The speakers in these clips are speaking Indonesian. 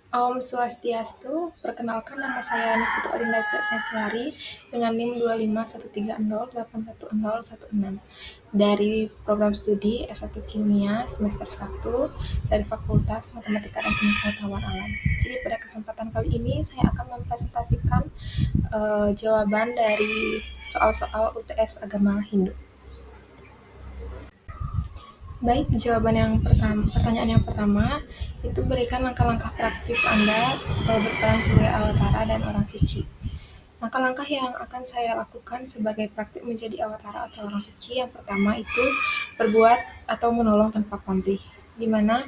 Om Swastiastu, perkenalkan nama saya Niputu Adinda Setneswari dengan NIM 251308116 dari program studi S1 Kimia semester 1 dari Fakultas Matematika dan Pengetahuan Alam. Jadi pada kesempatan kali ini saya akan mempresentasikan jawaban dari soal-soal UTS Agama Hindu. Baik, pertanyaan yang pertama itu berikan langkah-langkah praktis Anda berperan sebagai awatara dan orang suci. Langkah-langkah yang akan saya lakukan sebagai praktik menjadi awatara atau orang suci yang pertama itu berbuat atau menolong tanpa pamrih, di mana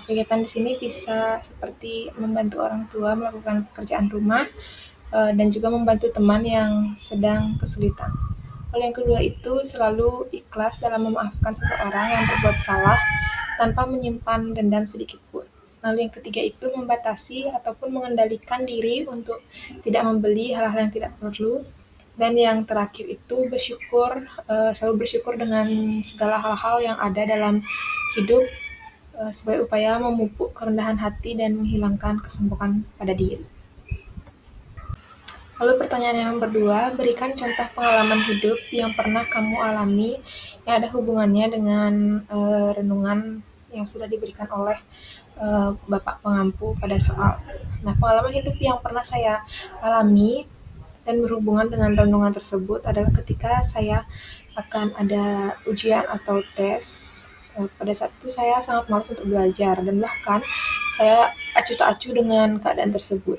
kegiatan di sini bisa seperti membantu orang tua melakukan pekerjaan rumah dan juga membantu teman yang sedang kesulitan. Lalu yang kedua itu selalu ikhlas dalam memaafkan seseorang yang berbuat salah tanpa menyimpan dendam sedikit pun. Lalu yang ketiga itu membatasi ataupun mengendalikan diri untuk tidak membeli hal-hal yang tidak perlu. Dan yang terakhir itu selalu bersyukur dengan segala hal-hal yang ada dalam hidup sebagai upaya memupuk kerendahan hati dan menghilangkan kesombongan pada diri. Lalu pertanyaan yang kedua, berikan contoh pengalaman hidup yang pernah kamu alami yang ada hubungannya dengan renungan yang sudah diberikan oleh Bapak Pengampu pada soal. Nah, pengalaman hidup yang pernah saya alami dan berhubungan dengan renungan tersebut adalah ketika saya akan ada ujian atau tes. Pada saat itu saya sangat malas untuk belajar dan bahkan saya acuh tak acuh dengan keadaan tersebut.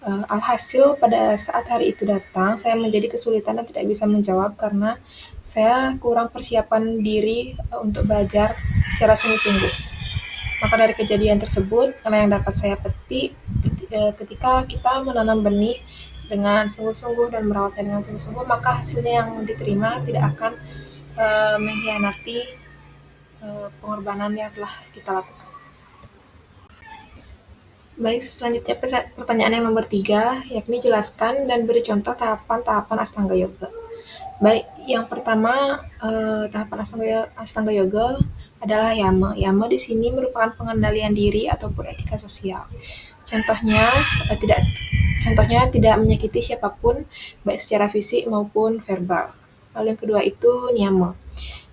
Alhasil pada saat hari itu datang, saya menjadi kesulitan dan tidak bisa menjawab karena saya kurang persiapan diri untuk belajar secara sungguh-sungguh. Maka dari kejadian tersebut, karena yang dapat saya petik, ketika kita menanam benih dengan sungguh-sungguh dan merawatnya dengan sungguh-sungguh, maka hasilnya yang diterima tidak akan mengkhianati pengorbanan yang telah kita lakukan. Baik, selanjutnya pertanyaan yang nomor 3, yakni jelaskan dan beri contoh tahapan-tahapan Astanga Yoga. Baik, yang pertama tahapan Astanga Yoga adalah Yama. Yama di sini merupakan pengendalian diri ataupun etika sosial. Contohnya tidak menyakiti siapapun baik secara fisik maupun verbal. Lalu yang kedua itu Niyama.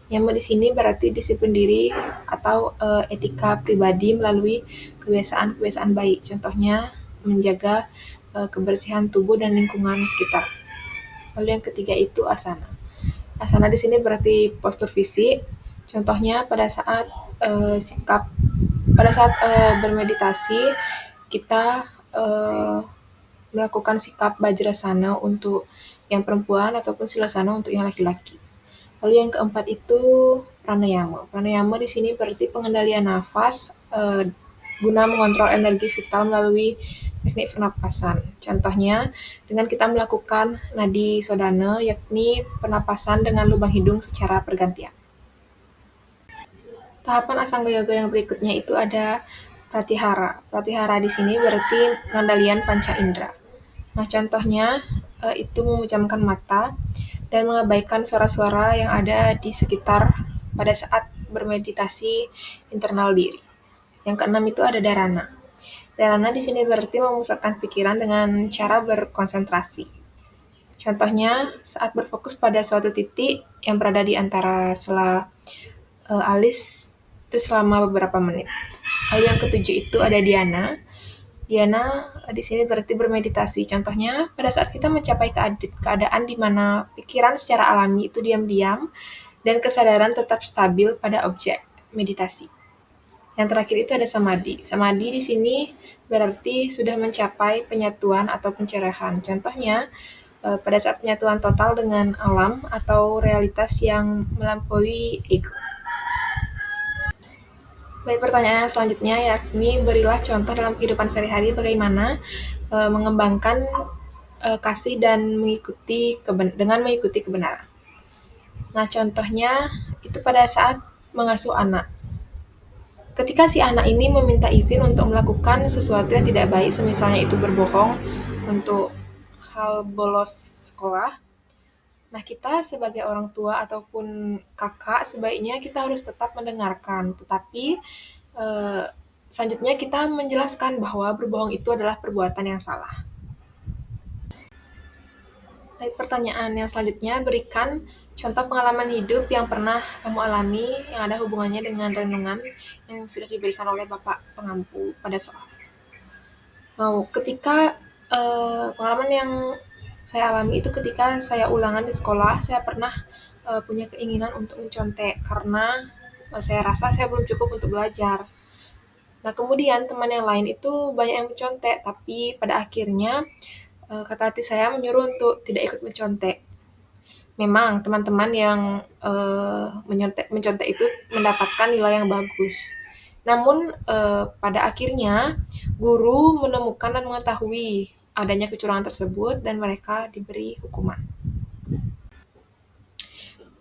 Niyama di sini berarti disiplin diri atau etika pribadi melalui kebiasaan-kebiasaan baik. Contohnya menjaga kebersihan tubuh dan lingkungan sekitar. Lalu yang ketiga itu asana. Asana di sini berarti postur fisik. Contohnya pada saat bermeditasi kita melakukan sikap Vajrasana untuk yang perempuan ataupun Silasana untuk yang laki-laki. Lalu yang keempat itu pranayama. Pranayama di sini berarti pengendalian nafas guna mengontrol energi vital melalui teknik pernapasan. Contohnya dengan kita melakukan nadi sodana, yakni pernapasan dengan lubang hidung secara bergantian. Tahapan Asanga Yoga yang berikutnya itu ada pratihara. Pratihara di sini berarti pengendalian panca indera. Nah, contohnya itu memejamkan mata dan mengabaikan suara-suara yang ada di sekitar pada saat bermeditasi internal diri. Yang keenam itu ada dharana. Dharana di sini berarti memusatkan pikiran dengan cara berkonsentrasi. Contohnya saat berfokus pada suatu titik yang berada di antara sela alis itu selama beberapa menit. Lalu yang ketujuh itu ada dhyana. Dhyana di sini berarti bermeditasi. Contohnya pada saat kita mencapai keadaan di mana pikiran secara alami itu diam-diam dan kesadaran tetap stabil pada objek meditasi. Yang terakhir itu ada samadhi. Samadhi di sini berarti sudah mencapai penyatuan atau pencerahan. Contohnya pada saat penyatuan total dengan alam atau realitas yang melampaui ego. Baik, pertanyaan selanjutnya yakni berilah contoh dalam kehidupan sehari-hari bagaimana mengembangkan kasih dan dengan mengikuti kebenaran. Nah, contohnya itu pada saat mengasuh anak. Ketika si anak ini meminta izin untuk melakukan sesuatu yang tidak baik, semisalnya itu berbohong untuk hal bolos sekolah, nah, kita sebagai orang tua ataupun kakak sebaiknya kita harus tetap mendengarkan, tetapi Selanjutnya kita menjelaskan bahwa berbohong itu adalah perbuatan yang salah. Baik, pertanyaan yang selanjutnya, berikan contoh pengalaman hidup yang pernah kamu alami yang ada hubungannya dengan renungan yang sudah diberikan oleh Bapak pengampu pada soal. Ketika pengalaman yang saya alami itu ketika saya ulangan di sekolah, saya pernah punya keinginan untuk mencontek karena saya rasa saya belum cukup untuk belajar. Nah, kemudian teman yang lain itu banyak yang mencontek, tapi pada akhirnya kata hati saya menyuruh untuk tidak ikut mencontek. Memang teman-teman yang mencontek itu mendapatkan nilai yang bagus. Namun pada akhirnya guru menemukan dan mengetahui adanya kecurangan tersebut dan mereka diberi hukuman.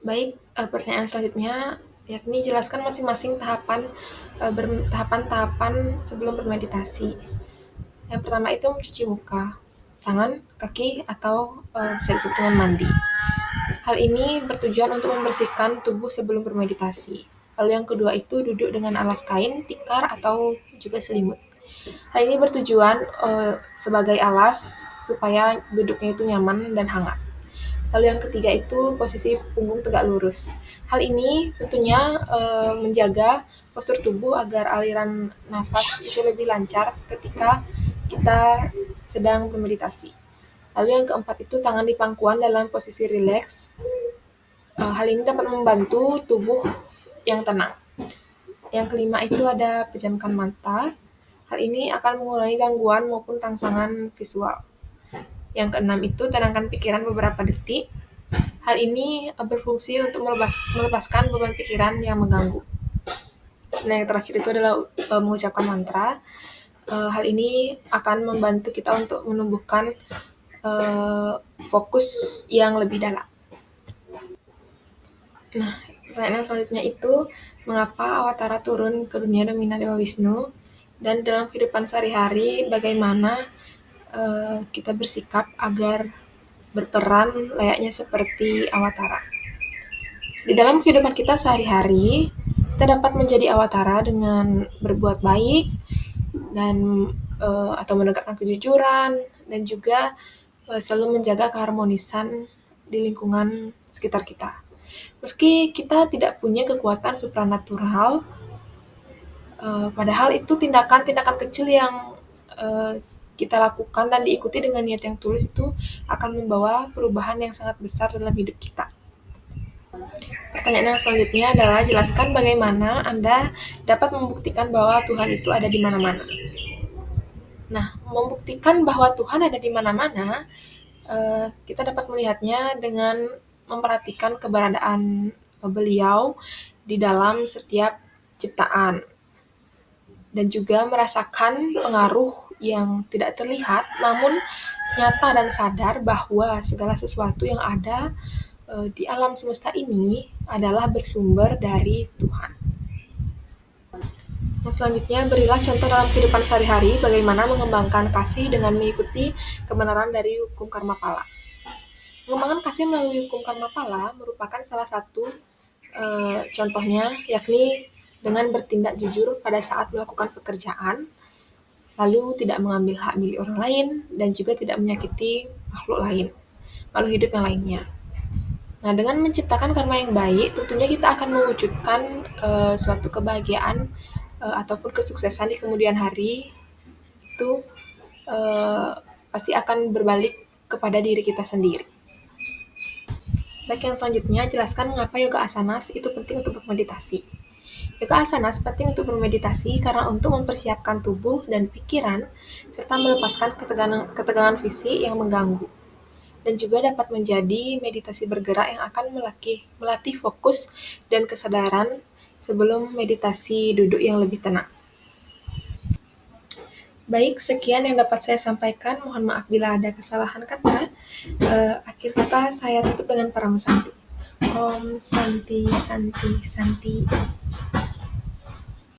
Baik, pertanyaan selanjutnya yakni jelaskan masing-masing tahapan-tahapan sebelum bermeditasi. Yang pertama itu mencuci muka, tangan, kaki, atau bisa disebut dengan mandi. Hal ini bertujuan untuk membersihkan tubuh sebelum bermeditasi. Lalu yang kedua itu duduk dengan alas kain, tikar, atau juga selimut. Hal ini bertujuan sebagai alas supaya duduknya itu nyaman dan hangat. Lalu yang ketiga itu posisi punggung tegak lurus. Hal ini tentunya menjaga postur tubuh agar aliran nafas itu lebih lancar ketika kita sedang bermeditasi. Lalu yang keempat itu tangan di pangkuan dalam posisi rileks. Hal ini dapat membantu tubuh yang tenang. Yang kelima itu ada pejamkan mata. Hal ini akan mengurangi gangguan maupun rangsangan visual. Yang keenam itu tenangkan pikiran beberapa detik. Hal ini berfungsi untuk melepaskan beban pikiran yang mengganggu. Nah, yang terakhir itu adalah mengucapkan mantra. Hal ini akan membantu kita untuk menumbuhkan fokus yang lebih dalam. Nah, pertanyaan selanjutnya itu, mengapa Awatara turun ke dunia Domina Dewa Wisnu? Dan dalam kehidupan sehari-hari, bagaimana kita bersikap agar berperan layaknya seperti Awatara? Di dalam kehidupan kita sehari-hari, kita dapat menjadi Awatara dengan berbuat baik dan atau menegakkan kejujuran dan juga selalu menjaga keharmonisan di lingkungan sekitar kita. Meski kita tidak punya kekuatan supranatural, padahal itu tindakan-tindakan kecil yang kita lakukan dan diikuti dengan niat yang tulus itu akan membawa perubahan yang sangat besar dalam hidup kita. Pertanyaan yang selanjutnya adalah jelaskan bagaimana Anda dapat membuktikan bahwa Tuhan itu ada di mana-mana. Nah, membuktikan bahwa Tuhan ada di mana-mana, kita dapat melihatnya dengan memperhatikan keberadaan beliau di dalam setiap ciptaan dan juga merasakan pengaruh yang tidak terlihat namun nyata dan sadar bahwa segala sesuatu yang ada di alam semesta ini adalah bersumber dari Tuhan. Yang selanjutnya, berilah contoh dalam kehidupan sehari-hari bagaimana mengembangkan kasih dengan mengikuti kebenaran dari hukum karma pala. Mengembangkan kasih melalui hukum karma pala merupakan salah satu contohnya, yakni dengan bertindak jujur pada saat melakukan pekerjaan, lalu tidak mengambil hak milik orang lain, dan juga tidak menyakiti makhluk hidup yang lainnya. Nah, dengan menciptakan karma yang baik, tentunya kita akan mewujudkan suatu kebahagiaan ataupun kesuksesan di kemudian hari itu pasti akan berbalik kepada diri kita sendiri. Baik, yang selanjutnya, jelaskan mengapa yoga asanas itu penting untuk bermeditasi. Yoga asanas penting untuk bermeditasi karena untuk mempersiapkan tubuh dan pikiran serta melepaskan ketegangan fisik yang mengganggu. Dan juga dapat menjadi meditasi bergerak yang akan melatih fokus dan kesadaran sebelum meditasi duduk yang lebih tenang. Baik, sekian yang dapat saya sampaikan. Mohon maaf bila ada kesalahan kata. Akhir kata saya tutup dengan Param Santi. Om Santi Santi Santi.